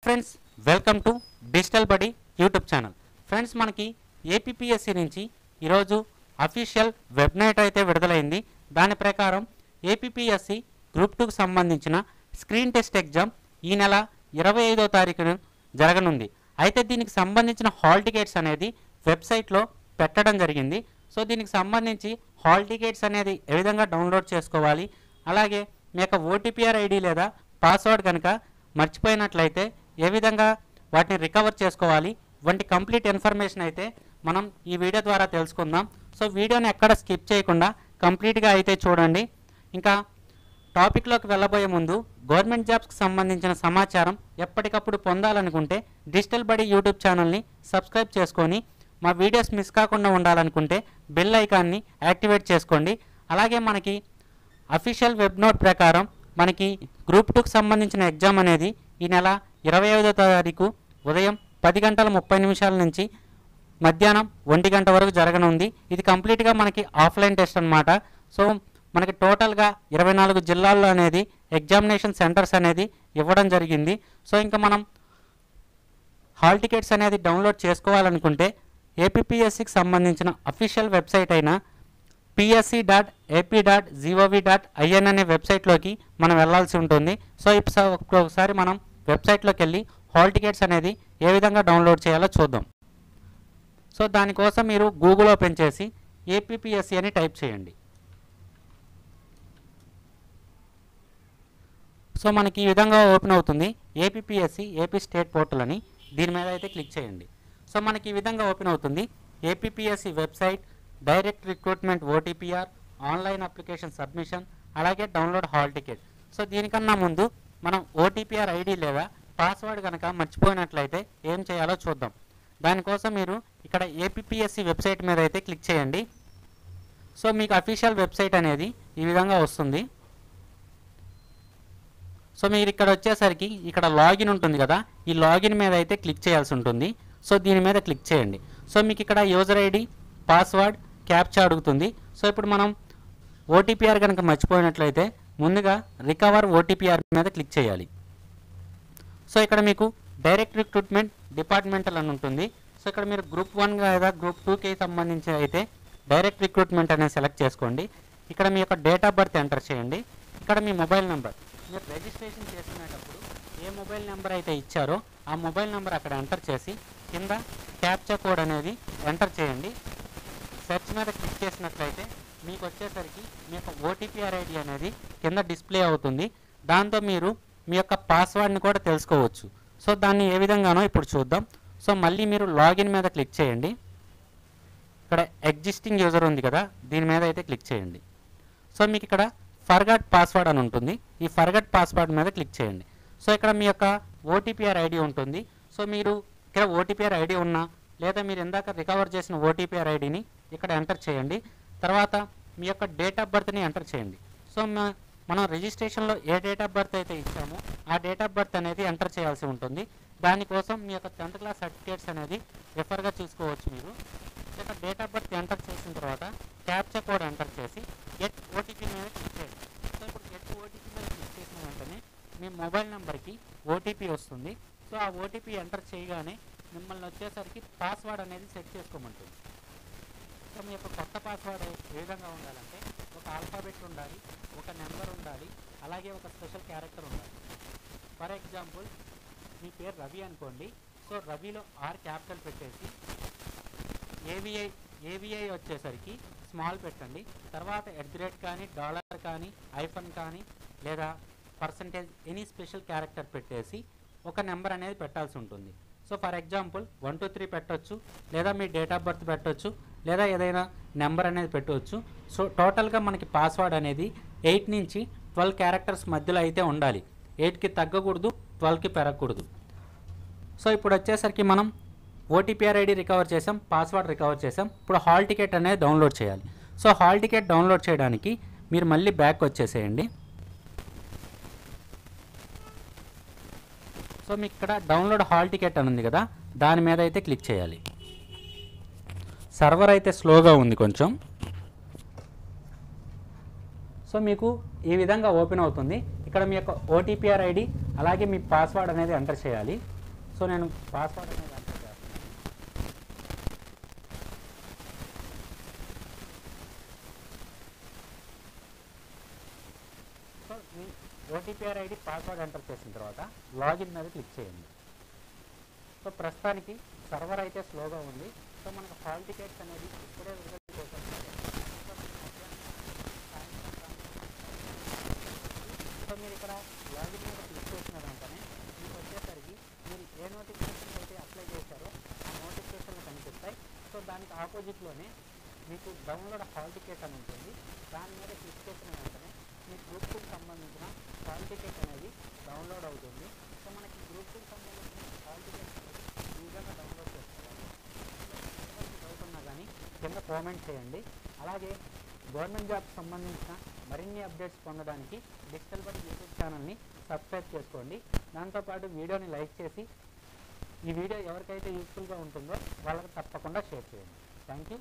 Friends, welcome to digital బడి YouTube channel. Friends, మనకి APPSC నుంచి ఈరోజు అఫీషియల్ వెబ్సైట్ అయితే విడుదలైంది. దాని ప్రకారం ఏపీపీఎస్సీ గ్రూప్ 2కు సంబంధించిన స్క్రీన్ టెస్ట్ ఎగ్జామ్ ఈ నెల 25వ తారీఖున జరగనుంది. అయితే దీనికి సంబంధించిన హాల్ టికెట్స్ అనేది వెబ్సైట్లో పెట్టడం జరిగింది. సో దీనికి సంబంధించి హాల్ టికెట్స్ అనేది ఏ విధంగా డౌన్లోడ్ చేసుకోవాలి, అలాగే మీ యొక్క ఓటీపీఆర్ ఐడి లేదా పాస్వర్డ్ కనుక మర్చిపోయినట్లయితే ఏ విధంగా వాటిని రికవర్ చేసుకోవాలి వంటి కంప్లీట్ ఇన్ఫర్మేషన్ అయితే మనం ఈ వీడియో ద్వారా తెలుసుకుందాం. సో వీడియోని ఎక్కడ స్కిప్ చేయకుండా కంప్లీట్గా అయితే చూడండి. ఇంకా టాపిక్లోకి వెళ్ళబోయే ముందు గవర్నమెంట్ జాబ్స్కి సంబంధించిన సమాచారం ఎప్పటికప్పుడు పొందాలనుకుంటే డిజిటల్ బడి యూట్యూబ్ ఛానల్ని సబ్స్క్రైబ్ చేసుకొని మా వీడియోస్ మిస్ కాకుండా ఉండాలనుకుంటే బెల్ ఐకాన్ని యాక్టివేట్ చేసుకోండి. అలాగే మనకి అఫీషియల్ వెబ్ నోట్ ప్రకారం మనకి గ్రూప్ 2కు సంబంధించిన ఎగ్జామ్ అనేది ఈ నెల 25వ తారీఖు ఉదయం 10:30 నుంచి మధ్యాహ్నం 1 గంట వరకు జరగనుంది. ఇది కంప్లీట్గా మనకి ఆఫ్లైన్ టెస్ట్ అనమాట. సో మనకి టోటల్గా 24 జిల్లాల్లో అనేది ఎగ్జామినేషన్ సెంటర్స్ అనేది ఇవ్వడం జరిగింది. సో ఇంకా మనం హాల్ టికెట్స్ అనేది డౌన్లోడ్ చేసుకోవాలనుకుంటే ఏపీపీఎస్సీకి సంబంధించిన అఫీషియల్ వెబ్సైట్ అయిన psc.ap.gov.in అనే వెబ్సైట్లోకి మనం వెళ్ళాల్సి ఉంటుంది. సో ఒకసారి మనం వెబ్సైట్లోకి వెళ్ళి హాల్ టికెట్స్ అనేది ఏ విధంగా డౌన్లోడ్ చేయాలో చూద్దాం. సో దానికోసం మీరు గూగుల్ ఓపెన్ చేసి ఏపీపీఎస్సీ అని టైప్ చేయండి. సో మనకి ఈ విధంగా ఓపెన్ అవుతుంది. ఏపీపీఎస్సీ ఏపీ స్టేట్ పోర్టల్ అని, దీని మీద అయితే క్లిక్ చేయండి. సో మనకి ఈ విధంగా ఓపెన్ అవుతుంది. APPSC website, direct recruitment OTPR, online application submission, అలాగే డౌన్లోడ్ హాల్ టికెట్. సో దీనికన్నా ముందు మనం ఓటీపీఆర్ ఐడి లేదా పాస్వర్డ్ కనుక మర్చిపోయినట్లయితే ఏం చేయాలో చూద్దాం. దానికోసం మీరు ఇక్కడ ఏపీపీఎస్సీ వెబ్సైట్ మీద అయితే క్లిక్ చేయండి. సో మీకు అఫీషియల్ వెబ్సైట్ అనేది ఈ విధంగా వస్తుంది. సో మీరు ఇక్కడ వచ్చేసరికి ఇక్కడ లాగిన్ ఉంటుంది కదా, ఈ లాగిన్ మీద అయితే క్లిక్ చేయాల్సి ఉంటుంది. సో దీని మీద క్లిక్ చేయండి. సో మీకు ఇక్కడ యూజర్ ఐడి, పాస్వర్డ్, క్యాప్చా అడుగుతుంది. సో ఇప్పుడు మనం ఓటీపీఆర్ కనుక మర్చిపోయినట్లయితే ముందుగా రికవర్ ఓటీపీఆర్ మీద క్లిక్ చేయాలి. సో ఇక్కడ మీకు డైరెక్ట్ రిక్రూట్మెంట్ డిపార్ట్మెంటల్ అని ఉంటుంది. సో ఇక్కడ మీరు గ్రూప్ 1 లేదా గ్రూప్ 2కి సంబంధించి అయితే డైరెక్ట్ రిక్రూట్మెంట్ అనేది సెలెక్ట్ చేసుకోండి. ఇక్కడ మీ యొక్క డేట్ ఆఫ్ బర్త్ ఎంటర్ చేయండి. ఇక్కడ మీ మొబైల్ నెంబర్, మీరు రిజిస్ట్రేషన్ చేసుకునేటప్పుడు ఏ మొబైల్ నెంబర్ అయితే ఇచ్చారో ఆ మొబైల్ నెంబర్ అక్కడ ఎంటర్ చేసి కింద క్యాప్చా కోడ్ అనేది ఎంటర్ చేయండి. సెర్చ్ మీద క్లిక్ చేసినట్లయితే మీకు వచ్చేసరికి మీ యొక్క ఓటీపీఆర్ ఐడి అనేది కింద డిస్ప్లే అవుతుంది. దాంతో మీరు మీ యొక్క పాస్వర్డ్ని కూడా తెలుసుకోవచ్చు. సో దాన్ని ఏ విధంగానో ఇప్పుడు చూద్దాం. సో మళ్ళీ మీరు లాగిన్ మీద క్లిక్ చేయండి. ఇక్కడ ఎగ్జిస్టింగ్ యూజర్ ఉంది కదా, దీని మీద అయితే క్లిక్ చేయండి. సో మీకు ఇక్కడ ఫర్గాట్ పాస్వర్డ్ అని ఉంటుంది. ఈ ఫర్గాట్ పాస్వర్డ్ మీద క్లిక్ చేయండి. సో ఇక్కడ మీ యొక్క ఓటీపీఆర్ ఐడి ఉంటుంది. సో మీరు ఇక్కడ ఓటీపీఆర్ ఐడి ఉన్నా లేదా మీరు ఇందాక రికవర్ చేసిన ఓటీపీఆర్ ఐడిని ఇక్కడ ఎంటర్ చేయండి. తర్వాత మీ యొక్క డేట్ ఆఫ్ బర్త్ని ఎంటర్ చేయండి. సో మనం రిజిస్ట్రేషన్లో ఏ డేట్ ఆఫ్ బర్త్ అయితే ఇచ్చామో ఆ డేట్ ఆఫ్ బర్త్ అనేది ఎంటర్ చేయాల్సి ఉంటుంది. దానికోసం మీ యొక్క 10th క్లాస్ సర్టిఫికేట్స్ అనేది రిఫర్గా చూసుకోవచ్చు. మీరు ఇక్కడ డేట్ ఆఫ్ బర్త్ ఎంటర్ చేసిన తర్వాత క్యాప్చా కోడ్ ఎంటర్ చేసి గెట్ ఓటీపీ మీద క్లిక్ చేయండి. సో ఇప్పుడు గెట్ ఓటీపీ మీద క్లిక్ చేసిన వెంటనే మీ మొబైల్ నెంబర్కి ఓటీపీ వస్తుంది. సో ఆ ఓటీపీ ఎంటర్ చేయగానే మిమ్మల్ని వచ్చేసరికి పాస్వర్డ్ అనేది సెట్ చేసుకోమంటుంది. సో మీ యొక్క కొత్త పాస్వర్డ్ ఏ విధంగా ఉండాలంటే ఒక ఆల్ఫాబెట్ ఉండాలి, ఒక నెంబర్ ఉండాలి, అలాగే ఒక స్పెషల్ క్యారెక్టర్ ఉండాలి. ఫర్ ఎగ్జాంపుల్ మీ పేరు రవి అనుకోండి. సో రవిలో ఆర్ క్యాపిటల్ పెట్టేసి ఏవిఐ వచ్చేసరికి స్మాల్ పెట్టండి. తర్వాత @ కానీ, డాలర్ కానీ, ఐఫన్ కానీ లేదా పర్సంటేజ్ ఎనీ స్పెషల్ క్యారెక్టర్ పెట్టేసి ఒక నెంబర్ అనేది పెట్టాల్సి ఉంటుంది. సో ఫర్ ఎగ్జాంపుల్ 1 2 3 పెట్టవచ్చు, లేదా మీ డేట్ ఆఫ్ బర్త్ పెట్టవచ్చు, లేదా ఏదైనా నెంబర్ అనేది పెట్టవచ్చు. సో టోటల్గా మనకి పాస్వర్డ్ అనేది 8 నుంచి 12 క్యారెక్టర్స్ మధ్యలో అయితే ఉండాలి. 8కి తగ్గకూడదు, 12కి పెరగకూడదు. సో ఇప్పుడు వచ్చేసరికి మనం ఓటీపీఆర్ ఐడి రికవర్ చేసాం, పాస్వర్డ్ రికవర్ చేసాం. ఇప్పుడు హాల్ టికెట్ అనేది డౌన్లోడ్ చేయాలి. సో హాల్ టికెట్ డౌన్లోడ్ చేయడానికి మీరు మళ్ళీ బ్యాక్ వచ్చేసేయండి. సో మీకు ఇక్కడ డౌన్లోడ్ హాల్ టికెట్ అని ఉంది కదా, దాని మీద అయితే క్లిక్ చేయాలి. సర్వర్ అయితే స్లోగా ఉంది కొంచెం. సో మీకు ఈ విధంగా ఓపెన్ అవుతుంది. ఇక్కడ మీ యొక్క ఓటీపీఆర్ ఐడి అలాగే మీ పాస్వర్డ్ అనేది ఎంటర్ చేయాలి. సో నేను పాస్వర్డ్ అనేది ఎంటర్ చేస్తున్నాను. సో మీ ఓటీపీఆర్ ఐడి పాస్వర్డ్ ఎంటర్ చేసిన తర్వాత లాగిన్ మీద క్లిక్ చేయండి. సో ప్రస్తుతానికి సర్వర్ అయితే స్లోగా ఉంది. సో మనకు హాల్ టికెట్స్ అనేది ఇప్పుడే రిజల్ట్ చేసేస్తుంది. సో మీరు ఇక్కడ లాగిన్ మీద క్లిక్ చేసిన వెంటనే మీకు వచ్చేసరికి మీరు ఏ నోటిఫికేషన్ అయితే అప్లై చేశారో ఆ నోటిఫికేషన్లు కనిపిస్తాయి. సో దానికి ఆపోజిట్లోనే మీకు డౌన్లోడ్ హాల్ టికెట్ అని ఉంటుంది. దాని మీద క్లిక్ చేసిన వెంటనే మీ గ్రూప్కి సంబంధించిన హాల్ టికెట్ అనేది డౌన్లోడ్ అవుతుంది. సో మనకి గ్రూప్కి సంబంధించిన హాల్ టికెట్ అనేది ఈజీగా డౌన్లోడ్ చేసుకోవాలి. డౌట్ ఉన్నా కానీ కింద కామెంట్ చేయండి. అలాగే గవర్నమెంట్ జాబ్కి సంబంధించిన మరిన్ని అప్డేట్స్ పొందడానికి డిజిటల్ బడి యూట్యూబ్ ఛానల్ని సబ్స్క్రైబ్ చేసుకోండి. దాంతోపాటు వీడియోని లైక్ చేసి ఈ వీడియో ఎవరికైతే యూస్ఫుల్గా ఉంటుందో వాళ్ళకి తప్పకుండా షేర్ చేయండి. Thank you.